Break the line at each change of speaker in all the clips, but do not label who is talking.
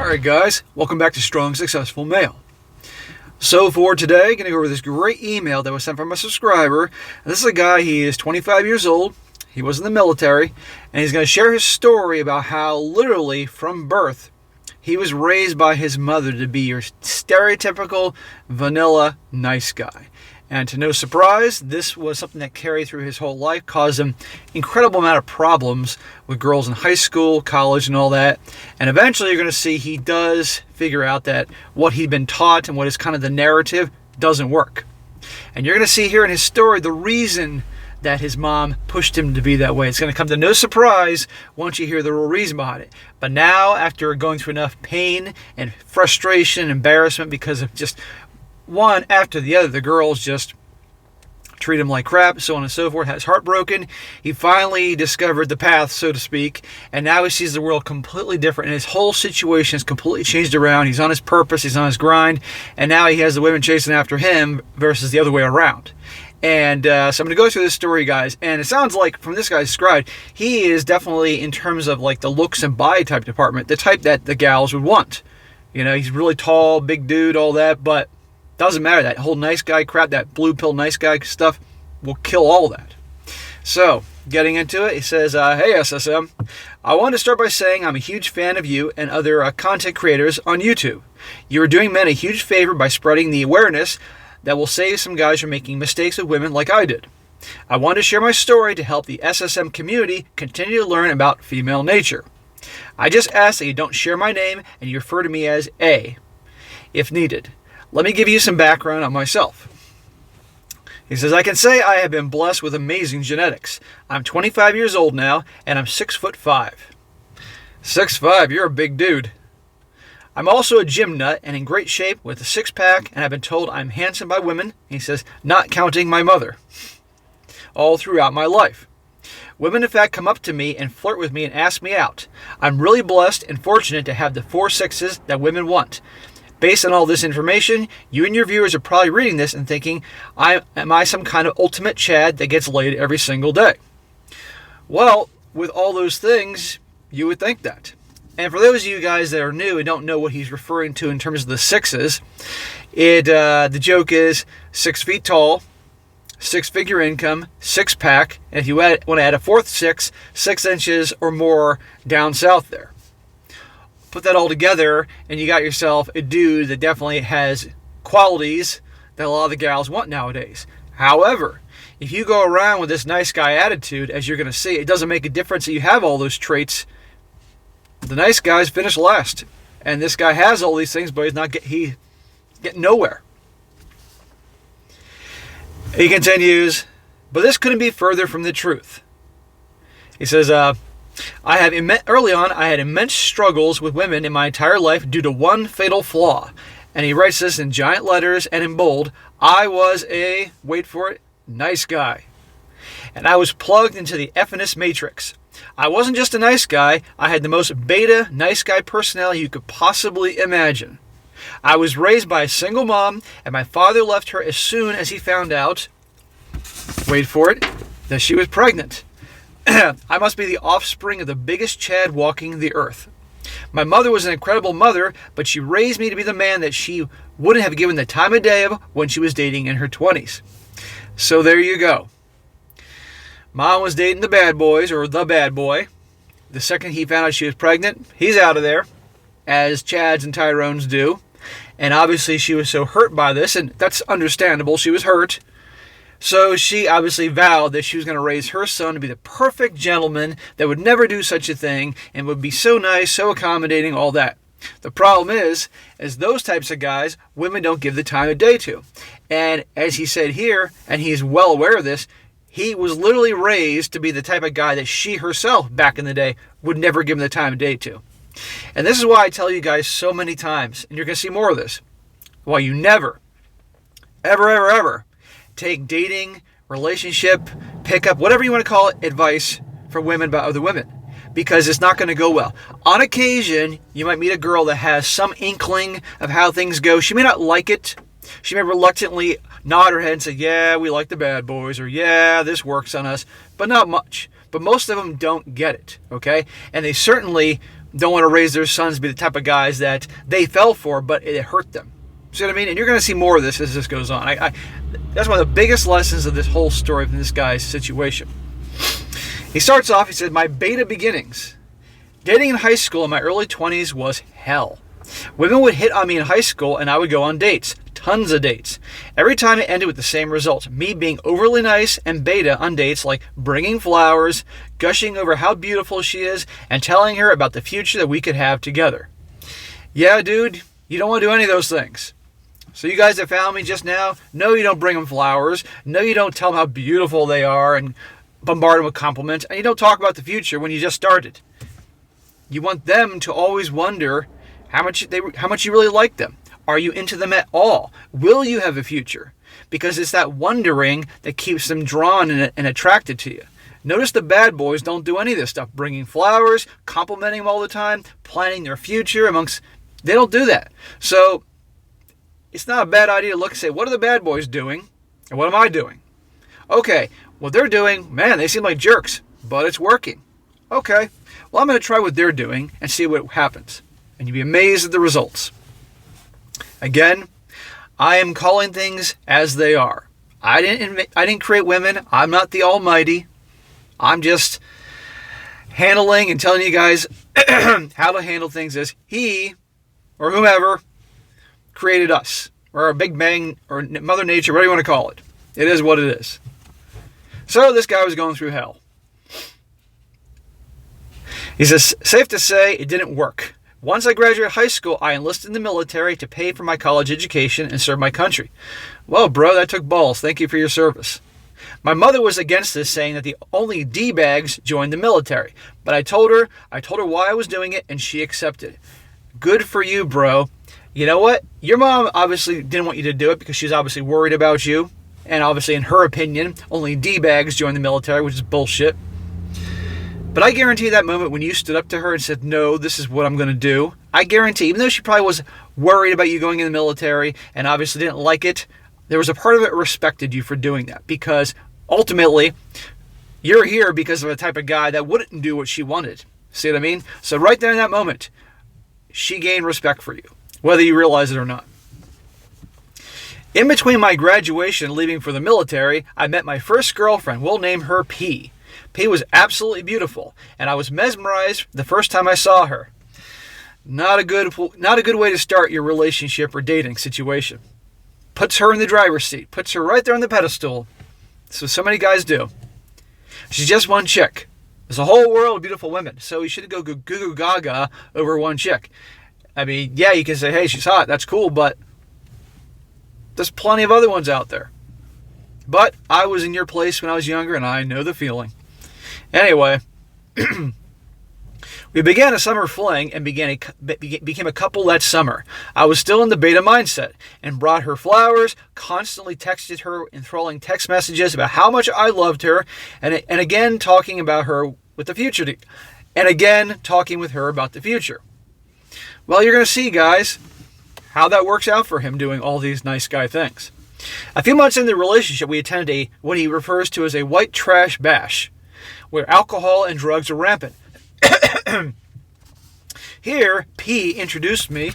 Alright guys, welcome back to Strong Successful Male. So for today, I'm going to go over this great email that was sent from a subscriber. And this is a guy, he is 25 years old, he was in the military, and he's going to share his story about how literally from birth, he was raised by his mother to be your stereotypical vanilla nice guy. And to no surprise, this was something that carried through his whole life, caused him incredible amount of problems with girls in high school, college, and all that. And eventually you're going to see he does figure out that what he'd been taught and what is kind of the narrative doesn't work. And you're going to see here in his story the reason that his mom pushed him to be that way. It's going to come to no surprise once you hear the real reason behind it. But now, after going through enough pain and frustration and embarrassment because of just one after the other, the girls just treat him like crap, so on and so forth, has heartbroken. He finally discovered the path, so to speak, and now he sees the world completely different, and his whole situation is completely changed around. He's on his purpose, he's on his grind, and now he has the women chasing after him versus the other way around. And so I'm going to go through this story, guys, and it sounds like, from this guy's described, he is definitely, in terms of like the looks and body type department, the type that the gals would want. You know, he's really tall, big dude, all that, but doesn't matter. That whole nice guy crap, that blue pill nice guy stuff will kill all that. So, getting into it, he says, hey SSM, I want to start by saying I'm a huge fan of you and other content creators on YouTube. You are doing men a huge favor by spreading the awareness that will save some guys from making mistakes with women like I did. I want to share my story to help the SSM community continue to learn about female nature. I just ask that you don't share my name and you refer to me as A, if needed. Let me give you some background on myself. He says, I can say I have been blessed with amazing genetics. I'm 25 years old now, and I'm 6'5". 6'5", you're a big dude. I'm also a gym nut and in great shape with a six-pack, and I've been told I'm handsome by women, he says, not counting my mother, all throughout my life. Women, in fact, come up to me and flirt with me and ask me out. I'm really blessed and fortunate to have the 4 sixes that women want. Based on all this information, you and your viewers are probably reading this and thinking, am I some kind of ultimate Chad that gets laid every single day? Well, with all those things, you would think that. And for those of you guys that are new and don't know what he's referring to in terms of the sixes, the joke is 6 feet tall, 6-figure income, 6-pack, and if you want to add a 4th 6 inches or more down south there. Put that all together, and you got yourself a dude that definitely has qualities that a lot of the gals want nowadays. However, if you go around with this nice guy attitude, as you're going to see, it doesn't make a difference that you have all those traits. The nice guys finish last, and this guy has all these things, but he's getting nowhere. He continues, but this couldn't be further from the truth. He says, early on, I had immense struggles with women in my entire life due to one fatal flaw. And he writes this in giant letters and in bold. I was a, wait for it, nice guy. And I was plugged into the epiphany matrix. I wasn't just a nice guy. I had the most beta nice guy personality you could possibly imagine. I was raised by a single mom, and my father left her as soon as he found out, wait for it, that she was pregnant. I must be the offspring of the biggest Chad walking the earth. My mother was an incredible mother, but she raised me to be the man that she wouldn't have given the time of day of when she was dating in her 20s. So there you go. Mom was dating the bad boys, or the bad boy. The second he found out she was pregnant, he's out of there, as Chads and Tyrones do. And obviously she was so hurt by this, and that's understandable, she was hurt. So she obviously vowed that she was going to raise her son to be the perfect gentleman that would never do such a thing and would be so nice, so accommodating, all that. The problem is those types of guys, women don't give the time of day to. And as he said here, and he's well aware of this, he was literally raised to be the type of guy that she herself, back in the day, would never give him the time of day to. And this is why I tell you guys so many times, and you're going to see more of this, why you never, ever take dating, relationship, pickup, whatever you want to call it, advice for women about other women. Because it's not going to go well. On occasion, you might meet a girl that has some inkling of how things go. She may not like it. She may reluctantly nod her head and say, yeah, we like the bad boys, or yeah, this works on us, but not much. But most of them don't get it, okay? And they certainly don't want to raise their sons to be the type of guys that they fell for, but it hurt them. See what I mean? And you're going to see more of this as this goes on. That's one of the biggest lessons of this whole story from this guy's situation. He starts off, he said, my beta beginnings. Dating in high school in my early 20s was hell. Women would hit on me in high school and I would go on dates. Tons of dates. Every time it ended with the same result. Me being overly nice and beta on dates, like bringing flowers, gushing over how beautiful she is, and telling her about the future that we could have together. Yeah, dude, you don't want to do any of those things. So you guys that found me just now, no, you don't bring them flowers. No, you don't tell them how beautiful they are and bombard them with compliments. And you don't talk about the future when you just started. You want them to always wonder how much you really like them. Are you into them at all? Will you have a future? Because it's that wondering that keeps them drawn and attracted to you. Notice the bad boys don't do any of this stuff. Bringing flowers, complimenting them all the time, planning their future they don't do that. So it's not a bad idea to look and say, what are the bad boys doing? And what am I doing? Okay, what they're doing, man, they seem like jerks, but it's working. Okay, well, I'm going to try what they're doing and see what happens. And you'll be amazed at the results. Again, I am calling things as they are. I didn't create women. I'm not the almighty. I'm just handling and telling you guys how to handle things as he or whomever created us, or a Big Bang, or Mother Nature, whatever you want to call it. It is what it is. So this guy was going through hell. He says, safe to say it didn't work. Once I graduated high school, I enlisted in the military to pay for my college education and serve my country. Well, bro, that took balls. Thank you for your service. My mother was against this, saying that the only D-bags joined the military. But I told her why I was doing it, and she accepted. Good for you, bro. You know what? Your mom obviously didn't want you to do it because she's obviously worried about you. And obviously, in her opinion, only D-bags join the military, which is bullshit. But I guarantee that moment when you stood up to her and said, no, this is what I'm going to do, I guarantee, even though she probably was worried about you going in the military and obviously didn't like it, there was a part of it that respected you for doing that. Because ultimately, you're here because of a type of guy that wouldn't do what she wanted. See what I mean? So right there in that moment, she gained respect for you, whether you realize it or not. In between my graduation and leaving for the military, I met my first girlfriend. We'll name her P. P was absolutely beautiful, and I was mesmerized the first time I saw her. Not a good way to start your relationship or dating situation. Puts her in the driver's seat. Puts her right there on the pedestal. That's what so many guys do. She's just one chick. There's a whole world of beautiful women, so you shouldn't go goo gaga over one chick. I mean, yeah, you can say, hey, she's hot. That's cool, but there's plenty of other ones out there. But I was in your place when I was younger, and I know the feeling. Anyway, we began a summer fling and became a couple that summer. I was still in the beta mindset and brought her flowers, constantly texted her enthralling text messages about how much I loved her, and again talking about her with the future. And again talking with her about the future. Well, you're going to see, guys, how that works out for him doing all these nice guy things. A few months into the relationship, we attended what he refers to as a white trash bash, where alcohol and drugs are rampant. Here, P introduced me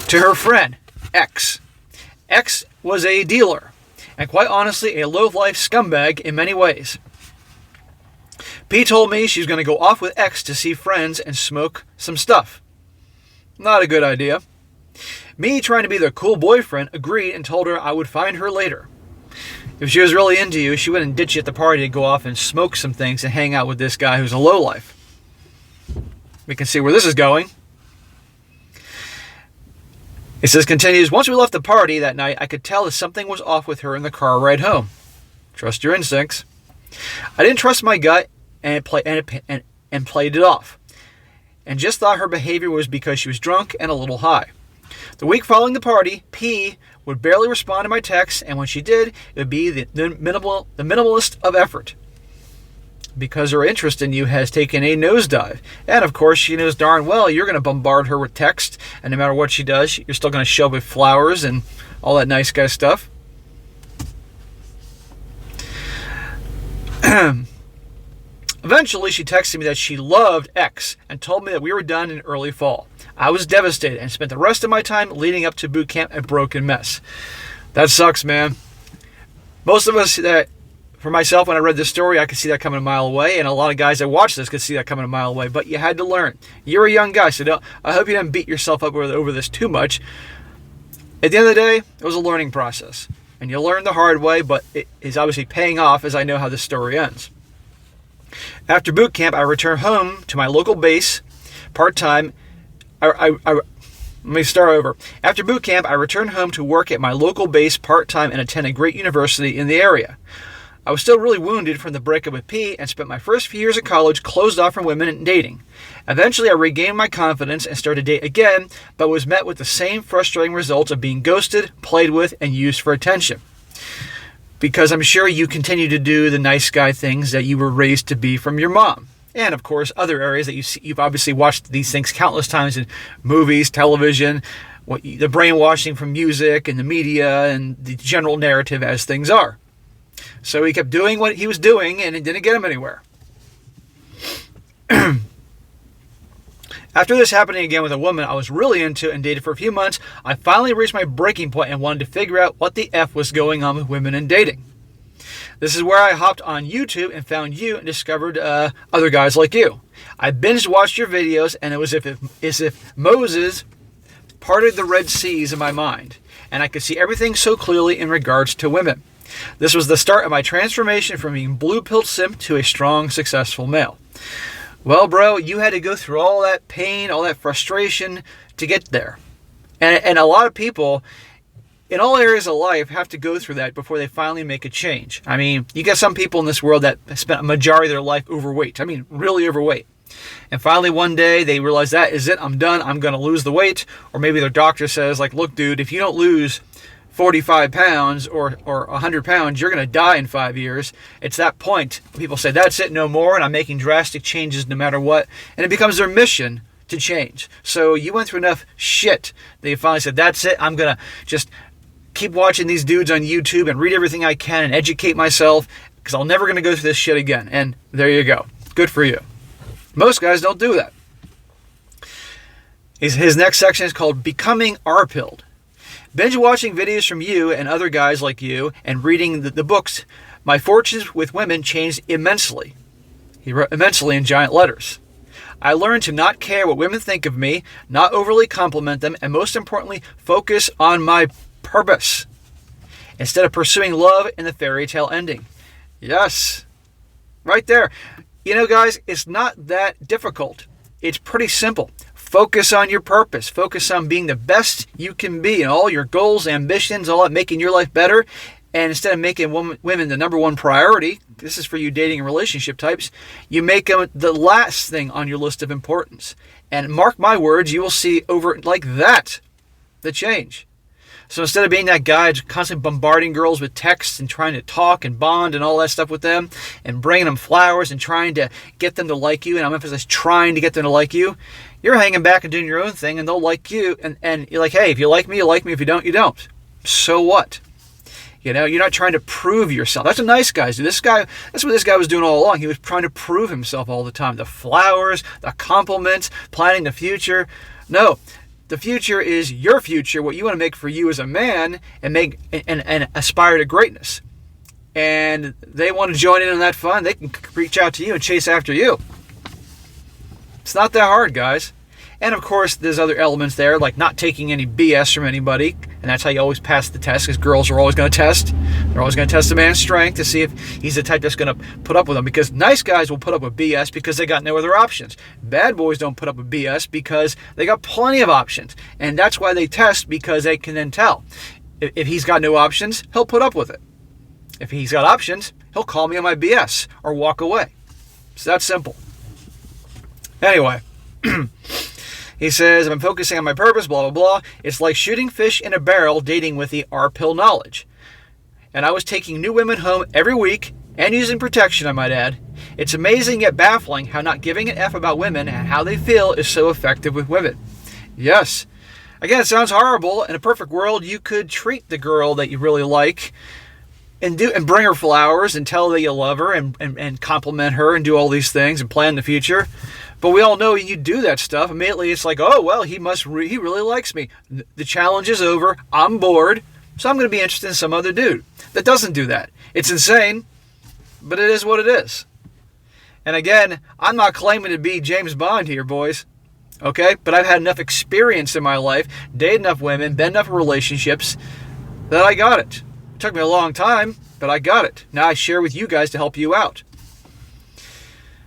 to her friend, X. X was a dealer, and quite honestly, a low-life scumbag in many ways. P told me she was going to go off with X to see friends and smoke some stuff. Not a good idea. Me, trying to be the cool boyfriend, agreed and told her I would find her later. If she was really into you, she wouldn't ditch you at the party to go off and smoke some things and hang out with this guy who's a lowlife. We can see where this is going. It says, continues, once we left the party that night, I could tell that something was off with her in the car ride home. Trust your instincts. I didn't trust my gut and played it off. And just thought her behavior was because she was drunk and a little high. The week following the party, P would barely respond to my texts, and when she did, it would be the minimalist of effort. Because her interest in you has taken a nosedive. And of course, she knows darn well you're going to bombard her with text, and no matter what she does, you're still going to show up with flowers and all that nice guy stuff. Eventually, she texted me that she loved X and told me that we were done in early fall. I was devastated and spent the rest of my time leading up to boot camp a broken mess. That sucks, man. Most of us, for myself, when I read this story, I could see that coming a mile away, and a lot of guys that watch this could see that coming a mile away, but you had to learn. You're a young guy, so I hope you didn't beat yourself up over this too much. At the end of the day, it was a learning process, and you learn the hard way, but it is obviously paying off as I know how this story ends. After boot camp, I returned home to my local base part-time. Let me start over. After boot camp, I returned home to work at my local base part-time and attend a great university in the area. I was still really wounded from the breakup with P and spent my first few years of college closed off from women and dating. Eventually, I regained my confidence and started to date again, but was met with the same frustrating results of being ghosted, played with, and used for attention. Because I'm sure you continue to do the nice guy things that you were raised to be from your mom. And, of course, other areas that you've obviously watched these things countless times in movies, television, the brainwashing from music and the media and the general narrative as things are. So he kept doing what he was doing, and it didn't get him anywhere. After this happening again with a woman I was really into and dated for a few months, I finally reached my breaking point and wanted to figure out what the F was going on with women and dating. This is where I hopped on YouTube and found you and discovered other guys like you. I binge watched your videos, and it was as if Moses parted the Red Seas in my mind, and I could see everything so clearly in regards to women. This was the start of my transformation from being blue-pilled simp to a strong, successful male. Well, bro, you had to go through all that pain, all that frustration to get there. And a lot of people in all areas of life have to go through that before they finally make a change. I mean, you get some people in this world that spent a majority of their life overweight. I mean, really overweight. And finally one day they realize that is it, I'm done, I'm going to lose the weight. Or maybe their doctor says, like, look, dude, if you don't lose 45 pounds or 100 pounds, you're going to die in 5 years. It's that point. People say, that's it, no more, and I'm making drastic changes no matter what. And it becomes their mission to change. So you went through enough shit that you finally said, that's it, I'm going to just keep watching these dudes on YouTube and read everything I can and educate myself because I'm never going to go through this shit again. And there you go. Good for you. Most guys don't do that. His next section is called Becoming Rpilled. Binge watching videos from you and other guys like you and reading the books, my fortunes with women changed immensely. He wrote immensely in giant letters. I learned to not care what women think of me, not overly compliment them, and most importantly, focus on my purpose instead of pursuing love and the fairy tale ending. Yes, right there. You know, guys, it's not that difficult. It's pretty simple. Focus on your purpose. Focus on being the best you can be and all your goals, ambitions, all that, making your life better. And instead of making women the number one priority, this is for you dating and relationship types, you make them the last thing on your list of importance. And mark my words, you will see over like that the change. So instead of being that guy constantly bombarding girls with texts and trying to talk and bond and all that stuff with them and bringing them flowers and trying to get them to like you, and I'm emphasizing trying to get them to like you, you're hanging back and doing your own thing and they'll like you. And you're like, hey, if you like me, you like me. If you don't, you don't. So what? You know, you're not trying to prove yourself. That's what nice guys do. That's what this guy was doing all along. He was trying to prove himself all the time. The flowers, the compliments, planning the future. No. The future is your future, what you want to make for you as a man and make and aspire to greatness. And they want to join in on that fun. They can reach out to you and chase after you. It's not that hard, guys. And of course, there's other elements there, like not taking any BS from anybody. And that's how you always pass the test, because girls are always going to test. They're always going to test a man's strength to see if he's the type that's going to put up with them. Because nice guys will put up with BS because they got no other options. Bad boys don't put up with BS because they got plenty of options. And that's why they test, because they can then tell. If he's got no options, he'll put up with it. If he's got options, he'll call me on my BS or walk away. It's that simple. Anyway. He says, I'm focusing on my purpose, blah, blah, blah. It's like shooting fish in a barrel, dating with the Rpilled knowledge. And I was taking new women home every week and using protection, I might add. It's amazing yet baffling how not giving an F about women and how they feel is so effective with women. Yes. Again, it sounds horrible. In a perfect world, you could treat the girl that you really like and bring her flowers and tell her that you love her and compliment her and do all these things and plan the future. But we all know when you do that stuff, immediately it's like, oh, well, he really likes me. The challenge is over. I'm bored. So I'm going to be interested in some other dude that doesn't do that. It's insane, but it is what it is. And again, I'm not claiming to be James Bond here, boys. Okay? But I've had enough experience in my life, dated enough women, been enough relationships, that I got it. It took me a long time, but I got it. Now I share with you guys to help you out.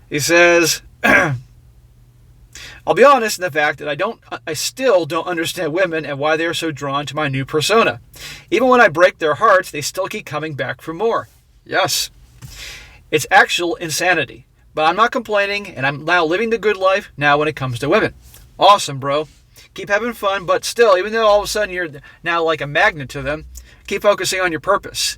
He says, I'll be honest in the fact that I still don't understand women and why they are so drawn to my new persona. Even when I break their hearts, they still keep coming back for more. Yes. It's actual insanity. But I'm not complaining, and I'm now living the good life now when it comes to women. Awesome, bro. Keep having fun, but still, even though all of a sudden you're now like a magnet to them, keep focusing on your purpose.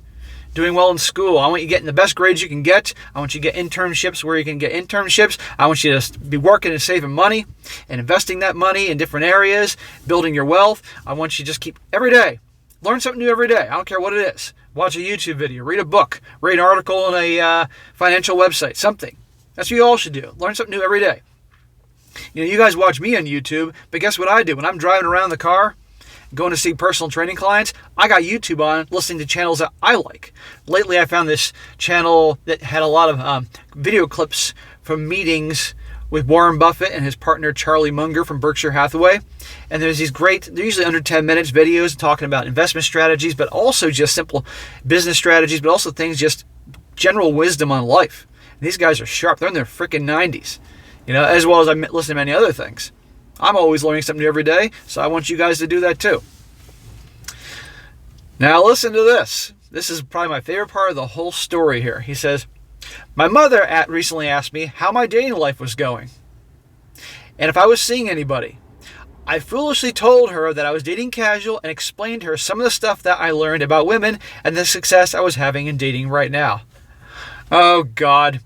Doing well in school. I want you getting the best grades you can get. I want you to get internships where you can get internships. I want you to be working and saving money and investing that money in different areas, building your wealth. I want you to just keep every day. Learn something new every day. I don't care what it is. Watch a YouTube video. Read a book. Read an article on a financial website. Something. That's what you all should do. Learn something new every day. You know, you guys watch me on YouTube, but guess what I do? When I'm driving around the car, going to see personal training clients, I got YouTube on, listening to channels that I like. Lately, I found this channel that had a lot of video clips from meetings with Warren Buffett and his partner Charlie Munger from Berkshire Hathaway. And there's these great, they're usually under 10 minutes videos talking about investment strategies, but also just simple business strategies, but also things just general wisdom on life. And these guys are sharp. They're in their freaking 90s, you know, as well as I listen to many other things. I'm always learning something new every day, so I want you guys to do that too. Now listen to this. This is probably my favorite part of the whole story here. He says, my mother recently asked me how my dating life was going and if I was seeing anybody. I foolishly told her that I was dating casual and explained to her some of the stuff that I learned about women and the success I was having in dating right now. Oh, God.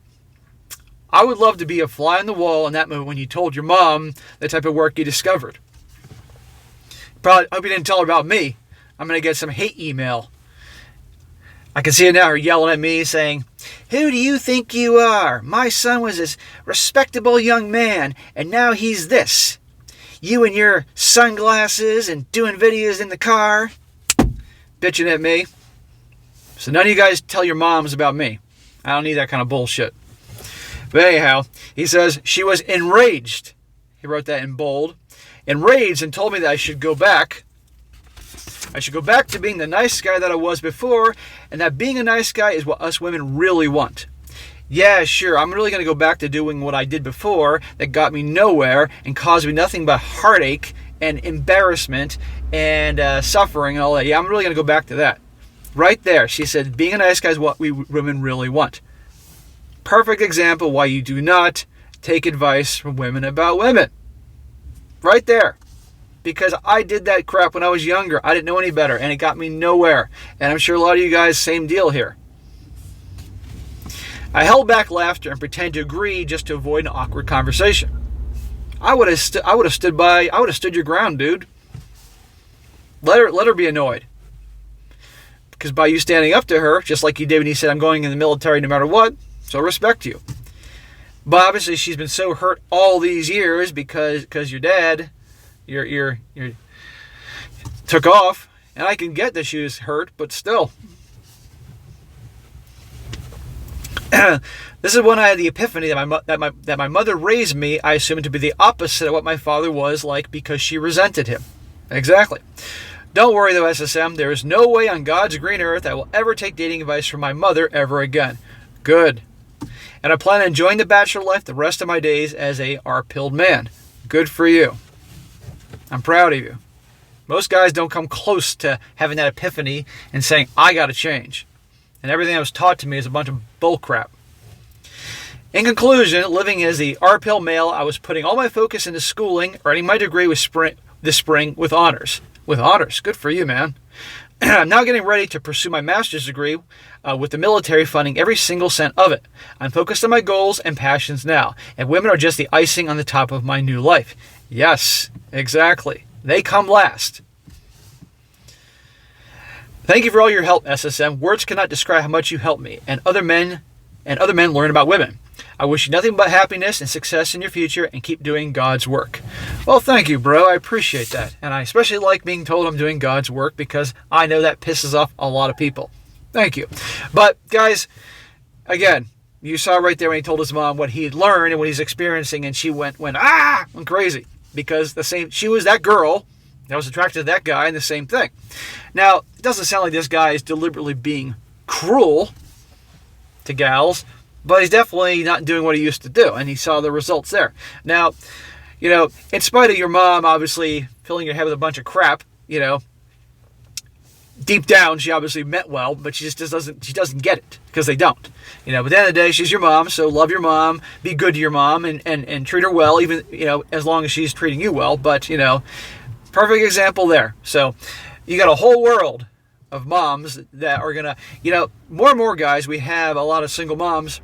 I would love to be a fly on the wall in that moment when you told your mom the type of work you discovered. Probably hope you didn't tell her about me. I'm going to get some hate email. I can see it now, her yelling at me saying, who do you think you are? My son was this respectable young man, and now he's this. You and your sunglasses and doing videos in the car. Bitching at me. So none of you guys tell your moms about me. I don't need that kind of bullshit. But anyhow, he says, she was enraged. He wrote that in bold. Enraged and told me that I should go back. I should go back to being the nice guy that I was before, and that being a nice guy is what us women really want. Yeah, sure, I'm really going to go back to doing what I did before that got me nowhere and caused me nothing but heartache and embarrassment and suffering and all that. Yeah, I'm really going to go back to that. Right there, she said, being a nice guy is what we women really want. Perfect example why you do not take advice from women about women. Right there. Because I did that crap when I was younger. I didn't know any better, and it got me nowhere. And I'm sure a lot of you guys, same deal here. I held back laughter and pretended to agree just to avoid an awkward conversation. I would have stood your ground, dude. Let her be annoyed. Because by you standing up to her, just like you did when you said, I'm going in the military no matter what, so I respect you. But obviously she's been so hurt all these years because your dad, your took off, and I can get that she was hurt, but still. This is when I had the epiphany that my mother raised me, I assumed to be the opposite of what my father was like because she resented him. Exactly. Don't worry though, SSM. There is no way on God's green earth I will ever take dating advice from my mother ever again. Good. And I plan on enjoying the bachelor life the rest of my days as a Rpilled man. Good for you. I'm proud of you. Most guys don't come close to having that epiphany and saying, I got to change. And everything that was taught to me is a bunch of bullcrap. In conclusion, living as the Rpilled male, I was putting all my focus into schooling, earning my degree this spring with honors. With honors. Good for you, man. I'm now getting ready to pursue my master's degree with the military funding every single cent of it. I'm focused on my goals and passions now, and women are just the icing on the top of my new life. Yes, exactly. They come last. Thank you for all your help, SSM. Words cannot describe how much you helped me and other men learn about women. I wish you nothing but happiness and success in your future and keep doing God's work. Well, thank you, bro. I appreciate that. And I especially like being told I'm doing God's work because I know that pisses off a lot of people. Thank you. But, guys, again, you saw right there when he told his mom what he'd learned and what he's experiencing, and she went crazy because she was that girl that was attracted to that guy and the same thing. Now, it doesn't sound like this guy is deliberately being cruel to gals, but he's definitely not doing what he used to do, and he saw the results there. Now, in spite of your mom obviously filling your head with a bunch of crap, deep down she obviously meant well, but she doesn't get it because they don't. But at the end of the day, she's your mom, so love your mom, be good to your mom, and treat her well, even as long as she's treating you well. But perfect example there. So you got a whole world of moms that are gonna, more and more guys, we have a lot of single moms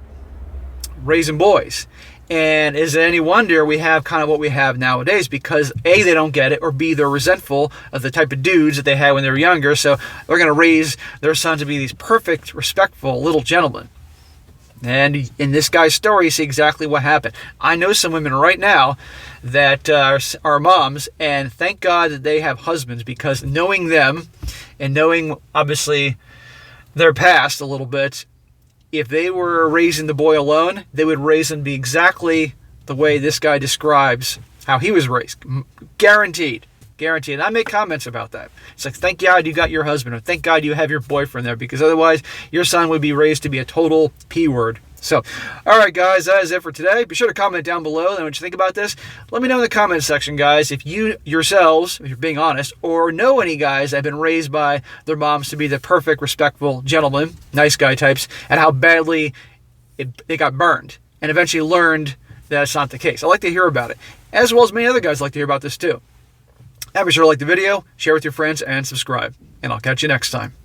raising boys. And is it any wonder we have kind of what we have nowadays? Because A, they don't get it, or B, they're resentful of the type of dudes that they had when they were younger. So they're going to raise their sons to be these perfect, respectful little gentlemen. And in this guy's story, you see exactly what happened. I know some women right now that are moms, and thank God that they have husbands, because knowing them and knowing, obviously, their past a little bit, if they were raising the boy alone, they would raise him to be exactly the way this guy describes how he was raised. Guaranteed. Guaranteed. And I make comments about that. It's like, thank God you got your husband, or thank God you have your boyfriend there, because otherwise your son would be raised to be a total P-word. So, all right, guys, that is it for today. Be sure to comment down below and what you think about this. Let me know in the comment section, guys, if you yourselves, if you're being honest, or know any guys that have been raised by their moms to be the perfect, respectful gentleman, nice guy types, and how badly they got burned and eventually learned that it's not the case. I'd like to hear about it, as well as many other guys like to hear about this too. And be sure to like the video, share with your friends, and subscribe. And I'll catch you next time.